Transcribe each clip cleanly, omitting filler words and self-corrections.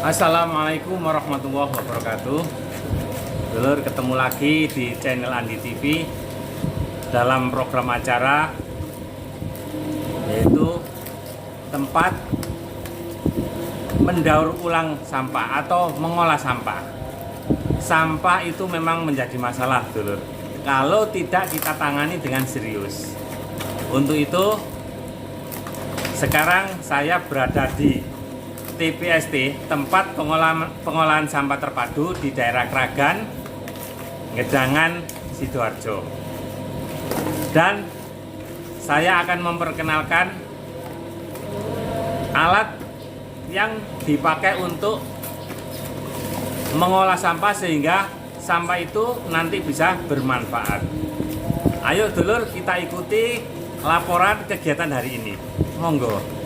Assalamualaikum warahmatullahi wabarakatuh. Dulur, ketemu lagi di channel Andi TV dalam program acara yaitu tempat mendaur ulang sampah atau mengolah sampah. Sampah itu memang menjadi masalah, dulur, kalau tidak kita tangani dengan serius. Untuk itu sekarang saya berada di TPST, tempat pengolahan sampah terpadu di daerah Kragan, Gedangan, Sidoarjo. Dan saya akan memperkenalkan alat yang dipakai untuk mengolah sampah sehingga sampah itu nanti bisa bermanfaat. Ayo dulur, kita ikuti laporan kegiatan hari ini. Monggo.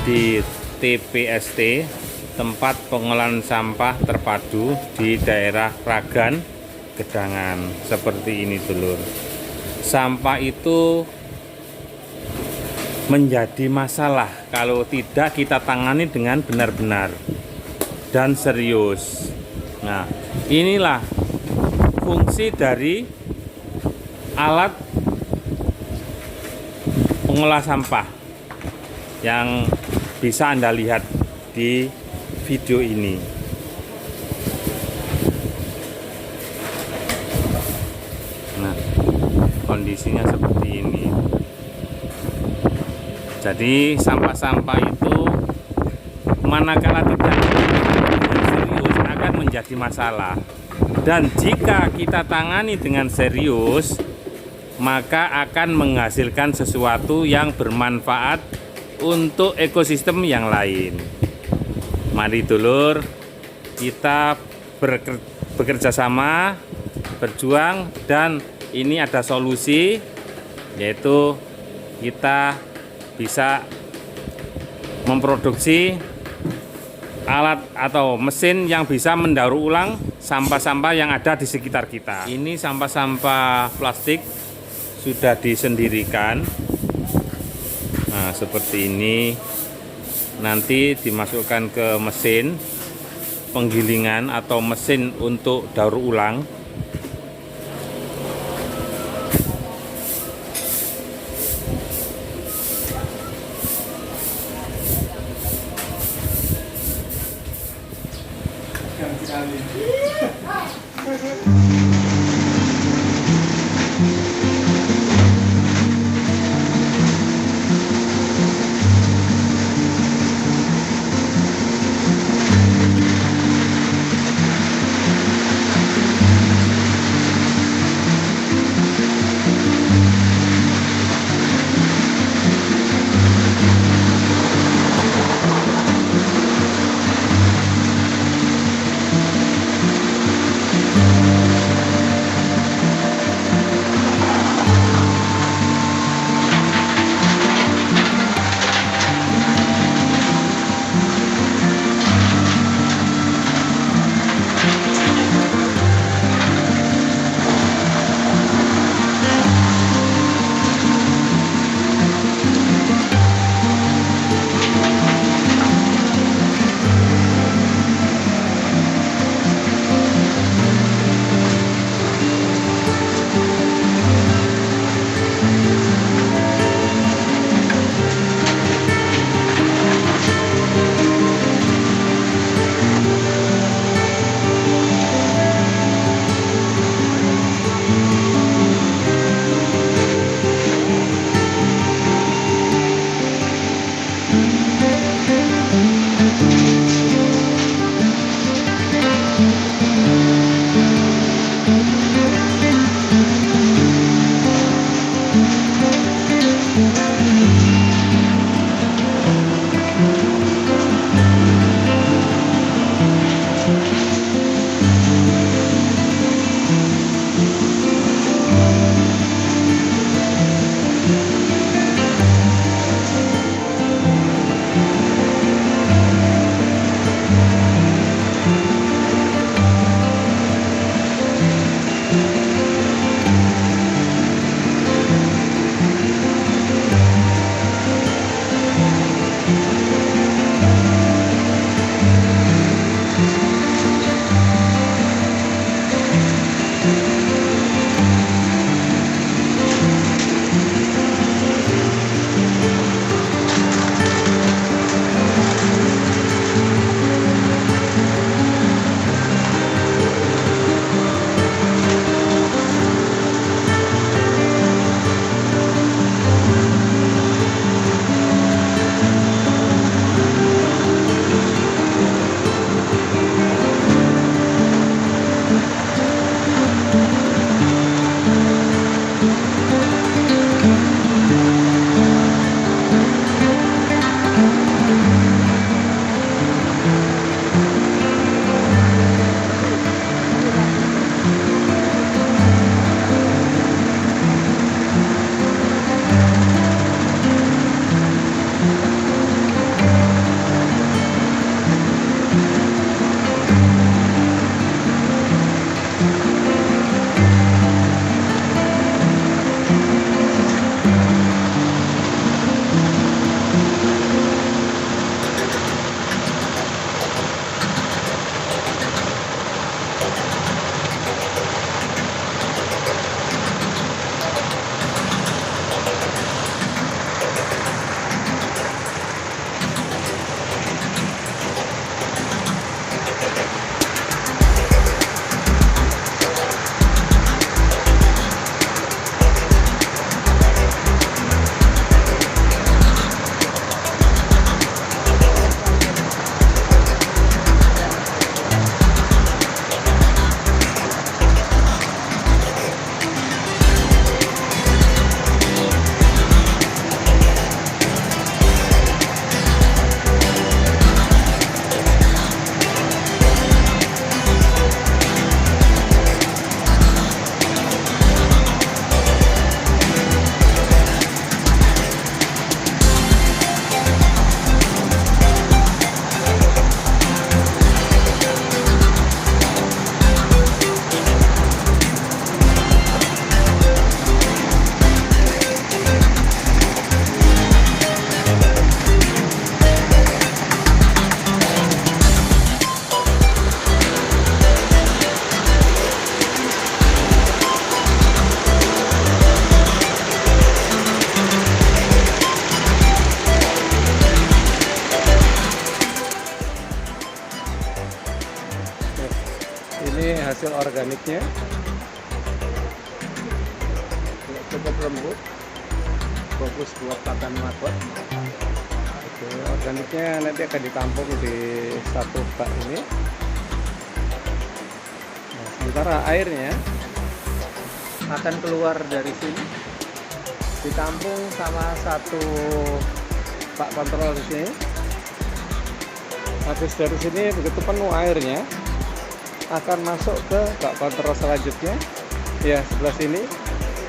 Di TPST, tempat pengolahan sampah terpadu di daerah Kragan, Gedangan. Seperti ini dulur, sampah itu menjadi masalah kalau tidak kita tangani dengan benar-benar dan serius. Nah, inilah fungsi dari alat pengolah sampah yang bisa Anda lihat di video ini. Nah, kondisinya seperti ini. Jadi sampah-sampah itu manakala tidak dengan serius akan menjadi masalah. Dan jika kita tangani dengan serius, maka akan menghasilkan sesuatu yang bermanfaat untuk ekosistem yang lain. Mari dulur, kita bekerja sama, berjuang, dan ini ada solusi, yaitu kita bisa memproduksi alat atau mesin yang bisa mendaur ulang sampah-sampah yang ada di sekitar kita. Ini sampah-sampah plastik sudah disendirikan. Nah, seperti ini, nanti dimasukkan ke mesin penggilingan atau mesin untuk daur ulang. Ini hasil organiknya, cukup lembut, bagus buat pakan maggot. Oke, organiknya nanti akan ditampung di satu bak ini. Nah, sementara airnya akan keluar dari sini, ditampung sama satu bak kontrol di sini. Habis dari sini begitu penuh airnya akan masuk ke bak kontrol selanjutnya. Ya, sebelah sini.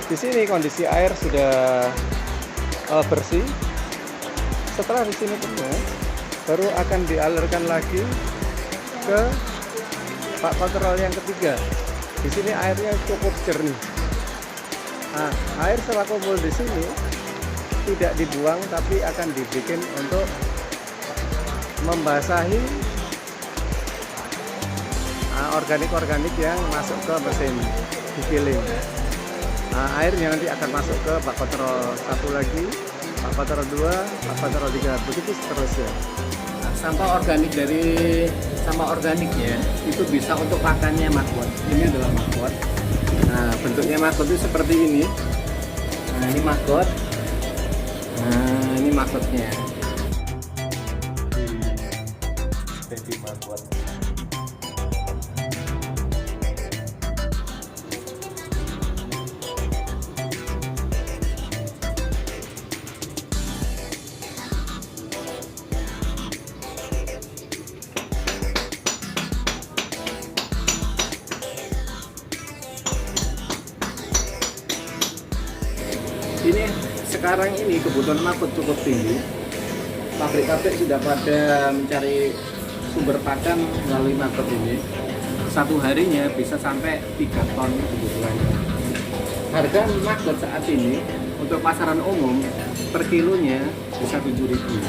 Di sini kondisi air sudah bersih. Setelah di sini penuh, baru akan dialirkan lagi ke bak kontrol yang ketiga. Di sini airnya cukup jernih. Nah, air setelah kumpul di sini tidak dibuang, tapi akan dibikin untuk membasahi organik-organik yang masuk ke mesin giling. Nah, airnya nanti akan masuk ke bak kontrol satu lagi, bak kontrol 2, bak kontrol 3, begitu seterusnya. Nah, sampah organik dari sampah organiknya itu bisa untuk pakannya maggot. Ini adalah maggot. Nah, bentuknya maggot itu seperti ini. Nah, ini maggot. Nah, ini maggotnya. Baby maggot. Ini sekarang ini kebutuhan maggot cukup tinggi. Pabrik-pabrik sudah pada mencari sumber pakan melalui maggot ini. Satu harinya bisa sampai 3 ton kebutuhannya. Harga maggot saat ini untuk pasaran umum per kilonya bisa 7.000.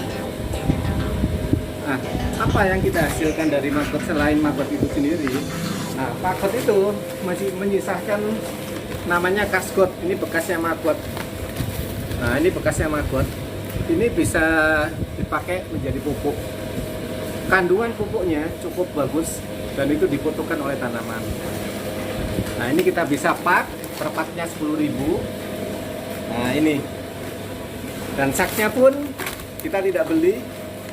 Nah, apa yang kita hasilkan dari maggot selain maggot itu sendiri? Nah, maggot itu masih menyisakan namanya kasgot. Ini bekasnya maggot. Nah, ini bekasnya maggot. Ini bisa dipakai menjadi pupuk. Kandungan pupuknya cukup bagus dan itu dibutuhkan oleh tanaman. Nah, ini kita bisa pak, per paknya 10.000. Nah, ini. Dan saknya pun kita tidak beli.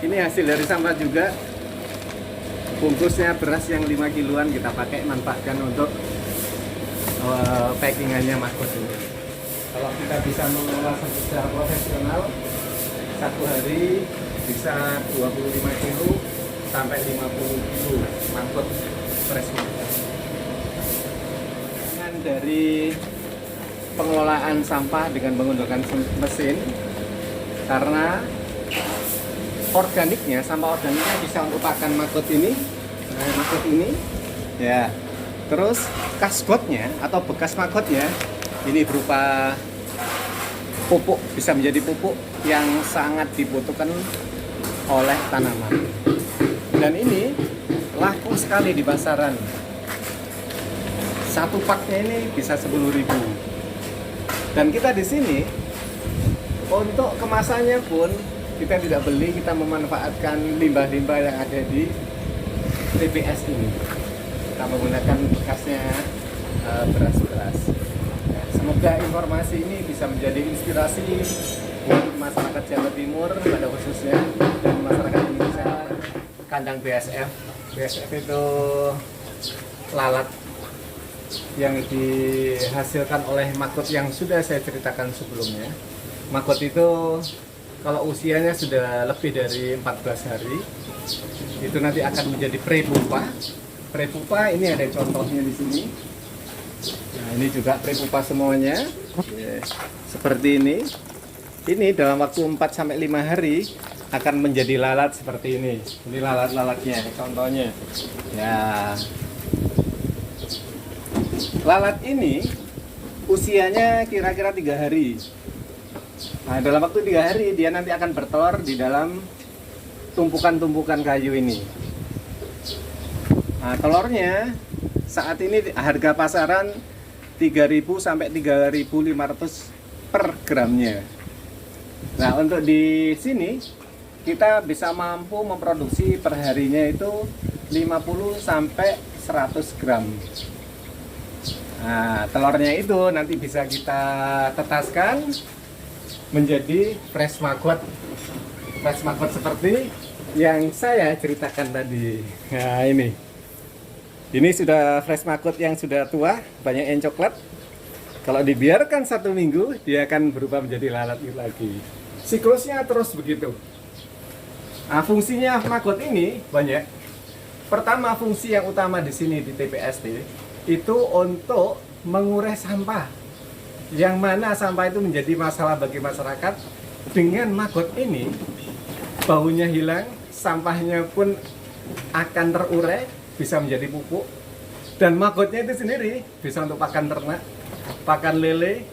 Ini hasil dari sampah juga. Bungkusnya beras yang 5 kiloan kita pakai manfaatkan untuk packingannya maggot ini. Kalau kita bisa mengelola secara profesional, satu hari bisa 25 kilo sampai 50 kilo maggot fresh maggot. Dengan dari pengelolaan sampah dengan menggunakan mesin, karena organiknya, sampah organiknya bisa untuk pakan maggot ini, maggot ini, ya. Terus kasgotnya atau bekas maggotnya ini berupa pupuk, bisa menjadi pupuk yang sangat dibutuhkan oleh tanaman. Dan ini laku sekali di pasaran. Satu paknya ini bisa 10.000. Dan kita di sini untuk kemasannya pun kita tidak beli, kita memanfaatkan limbah-limbah yang ada di TPS ini. Kita menggunakan bekasnya beras-beras. Semoga informasi ini bisa menjadi inspirasi buat masyarakat Jawa Timur pada khususnya dan masyarakat Indonesia. Kandang BASF. BASF itu lalat yang dihasilkan oleh maggot yang sudah saya ceritakan sebelumnya. Maggot itu kalau usianya sudah lebih dari 14 hari, itu nanti akan menjadi prepupa. Prepupa ini ada contohnya di sini. Nah, ini juga prepupa semuanya. Seperti ini. Ini dalam waktu 4-5 hari akan menjadi lalat seperti ini. Ini lalat-lalatnya, contohnya. Ya. Lalat ini usianya kira-kira 3 hari. Nah, dalam waktu 3 hari dia nanti akan bertelur di dalam tumpukan-tumpukan kayu ini. Nah, telurnya saat ini harga pasaran 3.000 sampai 3.500 per gramnya. Nah, untuk di sini kita bisa mampu memproduksi perharinya itu 50 sampai 100 gram. Nah, telurnya itu nanti bisa kita tetaskan menjadi fresh maggot. Fresh maggot seperti yang saya ceritakan tadi. Nah, ini sudah fresh maggot yang sudah tua, banyak yang coklat. Kalau dibiarkan 1 minggu, dia akan berubah menjadi lalat lagi. Siklusnya terus begitu. Nah, fungsinya maggot ini banyak. Pertama, fungsi yang utama di sini di TPST itu untuk mengurai sampah. Yang mana sampah itu menjadi masalah bagi masyarakat. Dengan maggot ini, baunya hilang, sampahnya pun akan terurai, bisa menjadi pupuk. Dan maggotnya itu sendiri bisa untuk pakan ternak, pakan lele,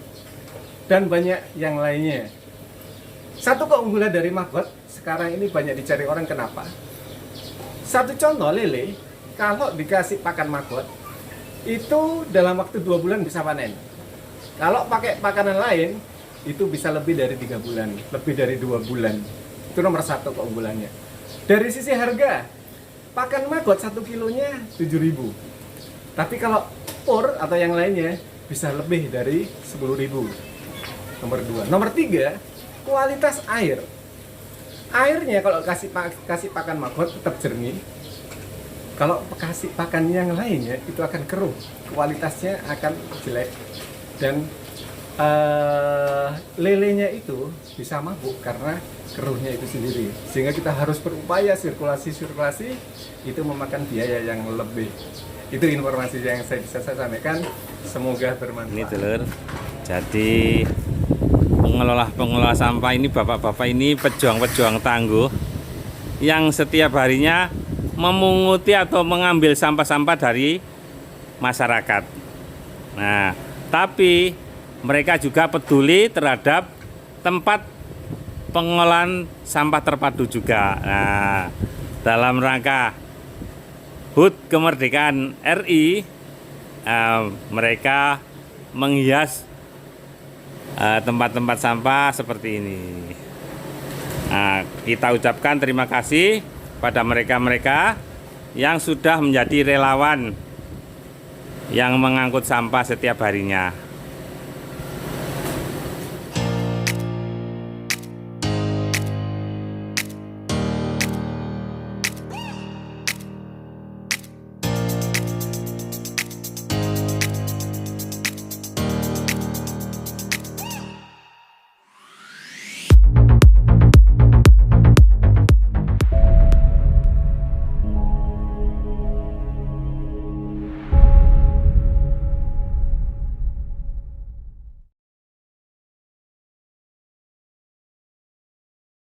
dan banyak yang lainnya. Satu keunggulan dari maggot sekarang ini banyak dicari orang, kenapa? Satu contoh, lele kalau dikasih pakan maggot itu dalam waktu 2 bulan bisa panen. Kalau pakai pakanan lain itu bisa lebih dari 3 bulan, lebih dari 2 bulan. Itu nomor 1 keunggulannya. Dari sisi harga, pakan maggot 1 kilonya 7.000. Tapi kalau pur atau yang lainnya bisa lebih dari 10.000. Nomor 2. Nomor 3, kualitas air. Airnya kalau kasih pakan maggot tetap jernih. Kalau kasih pakan yang lainnya itu akan keruh, kualitasnya akan jelek, dan lelenya itu bisa mabuk karena keruhnya itu sendiri. Sehingga kita harus berupaya sirkulasi itu memakan biaya yang lebih. Itu informasi yang bisa saya sampaikan. Semoga bermanfaat. Ini telur. Jadi pengelola sampah ini, bapak-bapak ini pejuang-pejuang tangguh yang setiap harinya memunguti atau mengambil sampah-sampah dari masyarakat. Nah, tapi mereka juga peduli terhadap tempat pengolahan sampah terpadu juga. Nah, dalam rangka HUT Kemerdekaan RI, mereka menghias tempat-tempat sampah seperti ini. Nah, kita ucapkan terima kasih pada mereka-mereka yang sudah menjadi relawan yang mengangkut sampah setiap harinya.